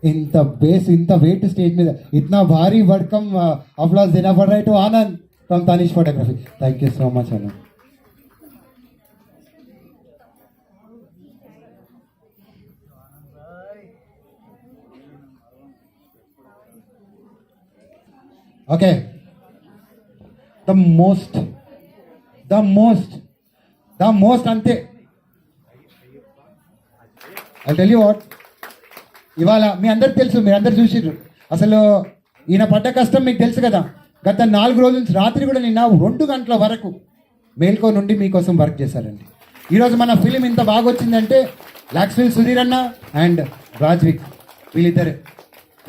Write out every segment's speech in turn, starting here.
ఇంత బేస్ ఇంత wait stage మీద ఇतना భారీ వడ్కమ్ అప్లాస్ देना पड़ रहा है to Anand from Tanish photography. Thank you so much Anand. Okay, the most ante I'll tell you what, ఇవాళ మీ అందరికి తెలుసు, మీరు అందరు చూసిర్రు. అసలు ఈయన పడ్డ కష్టం మీకు తెలుసు కదా. గత 4 రోజుల నుంచి రాత్రి కూడా నిన్న 2 గంటల వరకు మేల్కో నుండి మీకోసం వర్క్ చేశారండి. ఈరోజు మన ఫిలిం ఇంత బాగా వచ్చిందంటే లాక్స్విల్ సుధీర్ అన్న అండ్ రాజ్విక్ వీళ్ళిద్దరే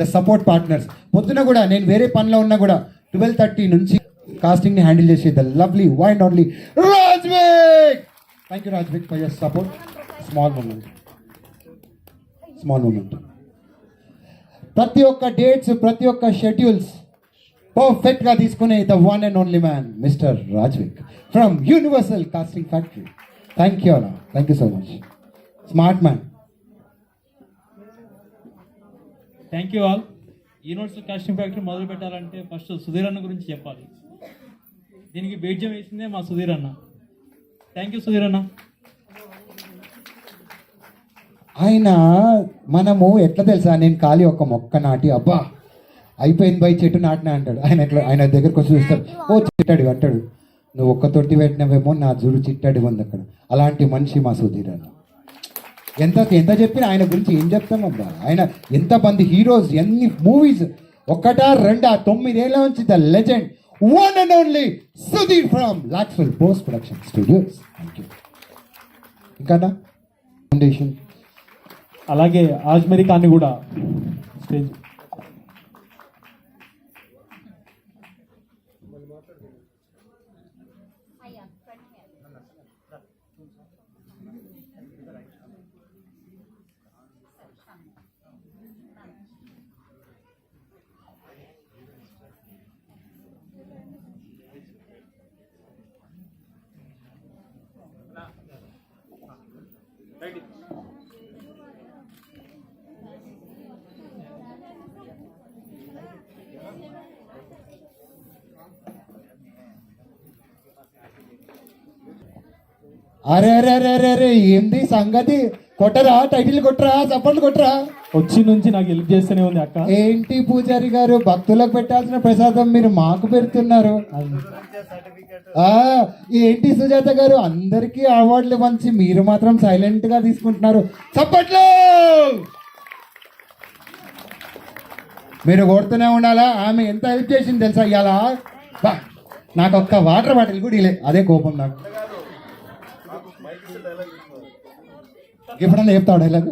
ద సపోర్ట్ పార్ట్నర్స్. పొద్దున కూడా నేను వేరే పనిలో ఉన్నా కూడా 12:30 నుంచి కాస్టింగ్ని హ్యాండిల్ చేసే the lovely wind only Rajvik. Thank you Rajvik for your support. Small moment. ప్రతి ఒక్క డేట్స్, ప్రతి ఒక్క షెడ్యూల్స్ పర్ఫెక్ట్గా తీసుకునే the one and only man mister Rajvik from universal casting factory. Thank you అన్న, thank you so much. Smart man. Thank you all. Universal casting factory మొదలు పెట్టాలంటే first Sudheer అన్న గురించి చెప్పాలి. దీనికి బీజం వేసిందే మా సుధీర్ అన్న. థ్యాంక్ యూ సుధీర్ అన్న. ఆయన మనము ఎట్లా తెలుసా, నేను ఖాళీ ఒక మొక్క నాటి అబ్బా అయిపోయింది బై చెట్టు నాటినా అంటాడు. ఆయన దగ్గరకు వచ్చి చూస్తాడు, ఓ చిట్టాడు అంటాడు, నువ్వు ఒక్క తొట్టి పెట్టినవేమో నా జుడు చిట్టాడు ఉంది అక్కడ. అలాంటి మనిషి మా సుధీర్ అన్న. ఎంత చెప్పినా ఆయన గురించి ఏం చెప్తామబ్బా. ఆయన ఎంతమంది హీరోస్, ఎన్ని మూవీస్, 1 2 9 ఏళ్ళ నుంచి the legend one and only Sudheer from Laxwill post production studios. Thank you. ఇంకా ఫౌండేషన్ అలాగే ఆజ్మరి ఖాన్ని కూడా స్టేజ్. అరే అరే అరే అరే అరే ఏంది సంగతి? కొట్టరా, టైటిల్ కొట్టరా, చప్పట్లు కొట్టరా. వచ్చి నుంచి నాకు హెల్ప్ చేస్తూనే ఉంది అక్క. ఏంటి పూజారి గారు, భక్తులకు పెట్టాల్సిన ప్రసాదం మీరు మాకు పెడుతున్నారు. ఏంటి సుజాత గారు, అందరికీ అవార్డులు మంచి, మీరు మాత్రం సైలెంట్ గా తీసుకుంటున్నారు. చప్పట్లు. మీరు కొడుతూనే ఉండాలా. ఆమె ఎంత హెల్ప్ చేసింది తెలుసా ఇవాళ. నాకు ఒక్క వాటర్ బాటిల్ కూడా ఇలే, అదే కోపం నాకు. ఎప్పుడన్నా చెప్తావు డైలాగ్?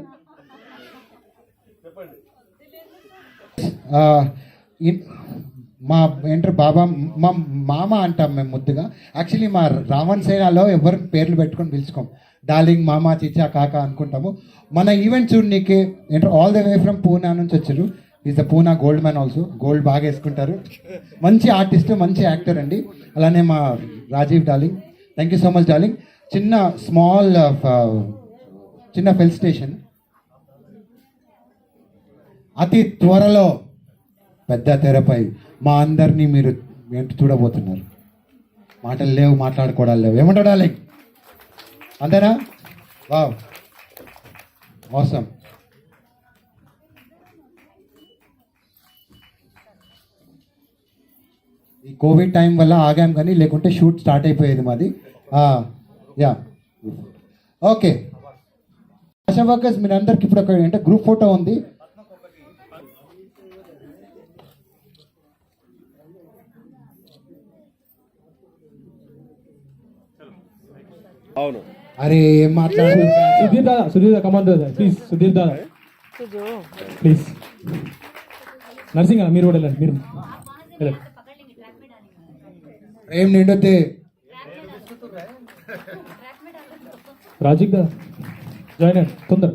మా ఏంటారు బాబా, మా మామ అంటాం మేము ముద్దుగా. యాక్చువల్లీ మా రావణ్ సేనాలో ఎవరు పేర్లు పెట్టుకొని పిలుచుకోం, డార్లింగ్, మామ, చిచ్చా, కాక అనుకుంటాము. మన ఈవెంట్ చూడనీకి ఏంటారు all the way from Poona నుంచి వచ్చారు. Is the Poona gold man also. Gold బాగా వేసుకుంటారు. మంచి ఆర్టిస్ట్, మంచి యాక్టర్ అండి. అలానే మా Rajeev darling, thank you so much darling. చిన్న ఫిల్ స్టేషన్. అతి త్వరలో పెద్ద తెరపై మా అందరినీ మీరు ఏంటి చూడబోతున్నారు. మాటలు లేవు, మాట్లాడుకోవడాలు లేవు. ఏమంటావు డార్లింగ్? అంతేనా? వావ్, మోసం. ఈ కోవిడ్ టైం వల్ల ఆగాం, కానీ లేకుంటే షూట్ స్టార్ట్ అయిపోయేది మాది. Yeah okay. ఆశా వర్కర్స్ మీరు అందరికి ఇప్పుడు ఒక అంటే గ్రూప్ ఫోటో ఉంది. అవును. అరే ఏం మాట్లాడు. సుధీర్ దాదా కమాండ్ ప్లీజ్. సుధీర్ దాదా ప్లీజ్. నర్సింగ్ మీరు కూడా వెళ్ళండి. మీరు వెళ్ళండి. ఏం నిండితే రాజిక్ దా జాయిన్ అయ్యండి తొందర.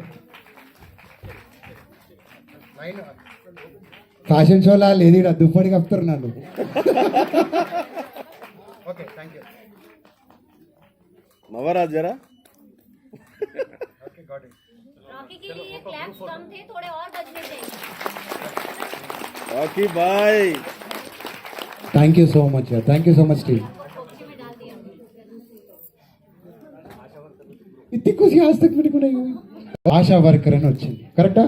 ఫ్యాషన్ షోలా లేదు, ఇక్కడ దుప్పటి కప్తారు నన్ను. నవరాజ్ జరా. के लिए क्लैप्स कम थे, थोड़े और बजने चाहिए। रॉकी भाई थैंक यू सो मच यार, thank you so much team. खोपची में डाल दिया। इतनी खुशी आज तक मेरे को नहीं हुई. आशा वर्कर అని వచ్చింది కరెక్టా.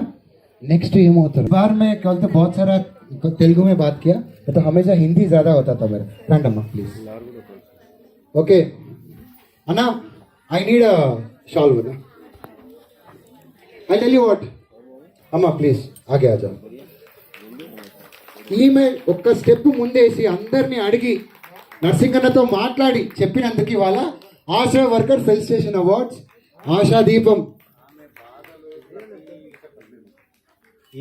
नेक्स्ट ఏమవుతారు बार में कल तो बहुत सारा तेलुगु में बात किया तो हमेशा हिंदी ज्यादा होता था मेरा. రండి అమ్మా ప్లీజ్. ఓకే అన్నా I need a shawl with I tell you what అమ్మా ప్లీజ్ ఆగే ఆజా. ఈమె ఒక్క స్టెప్ ముందేసి అందరినీ అడిగి నర్సింగన్నతో మాట్లాడి చెప్పినందుకు ఇవాళ ASHA worker felicitation awards ASHA దీపం.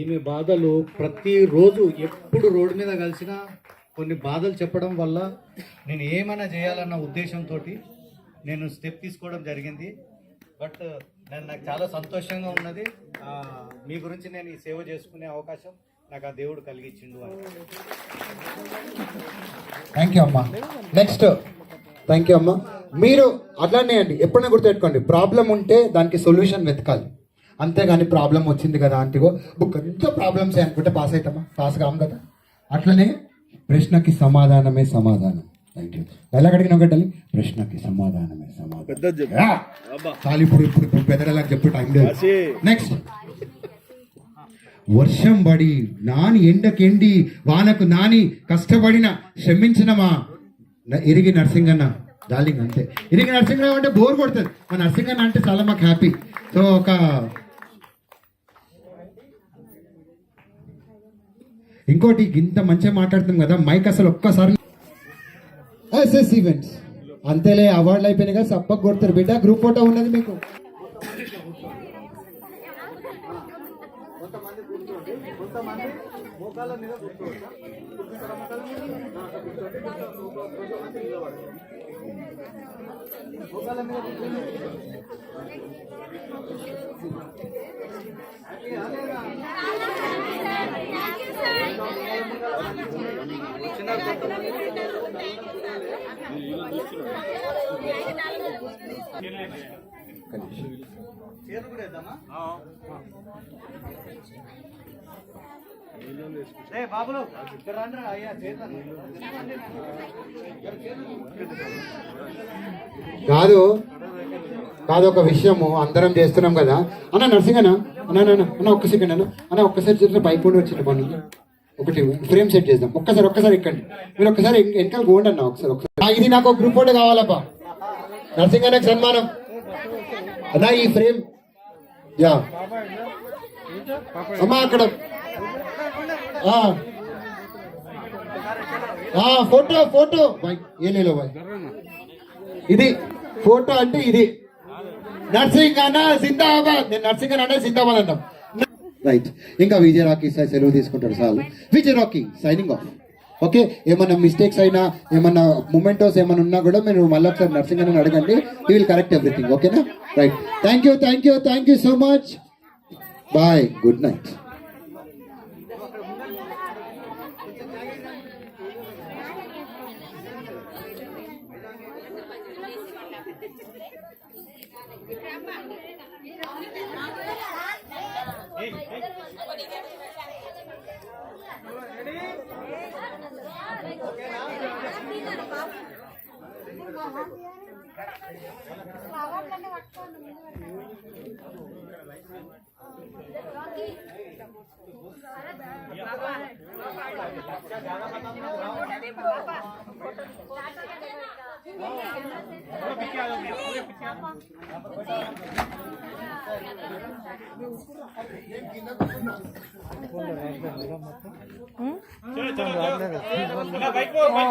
ఈమె బాధలు ప్రతిరోజు ఎప్పుడు రోడ్డు మీద కలిసినా కొన్ని బాధలు చెప్పడం వల్ల నేను ఏమైనా చేయాలన్న ఉద్దేశంతో నేను స్టెప్ తీసుకోవడం జరిగింది. బట్ నాకు చాలా సంతోషంగా ఉన్నది. మీ గురించి నేను ఈ సేవ చేసుకునే అవకాశం నాకు ఆ దేవుడు కలిగించిండు అని. థ్యాంక్ యూ అమ్మా. నెక్స్ట్ థ్యాంక్ యూ అమ్మా. మీరు అట్లానే అండి ఎప్పుడైనా గుర్తుపెట్టుకోండి, ప్రాబ్లం ఉంటే దానికి సొల్యూషన్ వెతకాలి, అంతేగాని ప్రాబ్లం వచ్చింది కదా అంటిగో బుక్ ఎంత ప్రాబ్లమ్స్ అనుకుంటే పాస్ అవుతామా, పాస్ కాము కదా. అట్లనే ప్రశ్నకి సమాధానమే సమాధానం. Thank you. ఎలా అడిగిన ఒకటి ప్రశ్నకి సమాధానమే సమాధానం. చాలు ఇప్పుడు ఇప్పుడు ఇప్పుడు పెద్దలకు చెప్పే టైం లేదు. నెక్స్ట్ వర్షం పడి నాని ఎండకెండి వానకు నాని కష్టపడిన శ్రమించినమా ఇరిగి నర్సింగన్న డార్లింగ్. అంతే ఇరిగి నర్సింగరావు అంటే బోర్ కొడుతుంది, మా నర్సింగన్న అంటే చాలా మాకు హ్యాపీ. సో ఒక ఇంకోటి ఇంత మంచిగా మాట్లాడుతుంది కదా మైక్ అసలు ఒక్కసారి ఎస్ఎస్ ఈవెంట్స్ అంతేలే అవార్డులు అయిపోయినాయి కదా సప్పకు కొడతారు బిడ్డ. గ్రూప్ ఫోటో ఉన్నది మీకు. బాబులు ఇక్కడ రండి అయ్యా చేద్దాం. కాదు కాదు ఒక విషయము అందరం చేస్తున్నాం కదా అన్న నర్సింగన్న అన్న అన్న అన్న ఒక్క సెకండ్ అన్న అన్న ఒక్కసారి చేసిన పైప్ ఉండి వచ్చిన పని ఒకటి ఫ్రేమ్ సెట్ చేద్దాం. ఒక్కసారి ఎక్కండి మీరు, ఒక్కసారి వెనకాల పోండి అన్న ఒకసారి. ఇది నాకు ఒక గ్రూప్ ఫోటో కావాలబ్బా, నర్సింగన్నకు సన్మానం అన్నా. ఈ ఫ్రేమ్ యా అమ్మా అక్కడ ఫోటో ఫోటో బాయ్ ఏలేలో బాయ్. ఇది ఫోటో అంటే ఇది నర్సింగన్న జిందాబాద్. నేను నర్సింగన్న అంటే జిందాబాద్ అంటాం. రైట్. ఇంకా విజయ్ రాకీ సార్ సెలవు తీసుకుంటాడు sir. Vijay Rocky signing off. Okay ఏమన్నా మిస్టేక్స్ అయినా ఏమన్నా మొమెంటోస్ ఏమన్నా ఉన్నా కూడా మీరు మళ్ళీ ఒకసారి నర్సింగన్న అడగండి, హీ విల్ కరెక్ట్ ఎవ్రీథింగ్. ఓకేనా. Right. Thank you so much. Bye. Good night.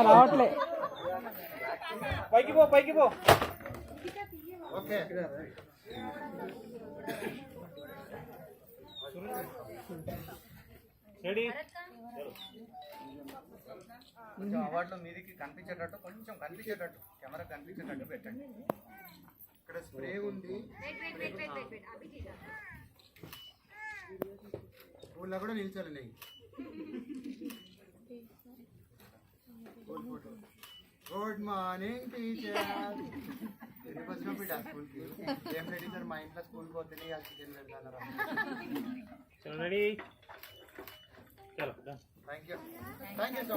రావట్లే పైకి పో. ఓకే కొంచెం అవార్డులో మీదికి కనిపించేటట్టు కొంచెం కనిపించేటట్టు కెమెరా కనిపించేటట్టు పెట్టండి. ఇక్కడ స్ప్రే ఉంది, ఊళ్ళో కూడా నిల్చోండి. Good morning teacher. ఎందుకు వచ్చినావు బిడ్డ స్కూల్కి? ఏం రెడీ సార్, మా ఇంట్లో స్కూల్కి పోతే చికెన్ పెడతాను. చలో రెడీ, చలో థ్యాంక్ యూ సో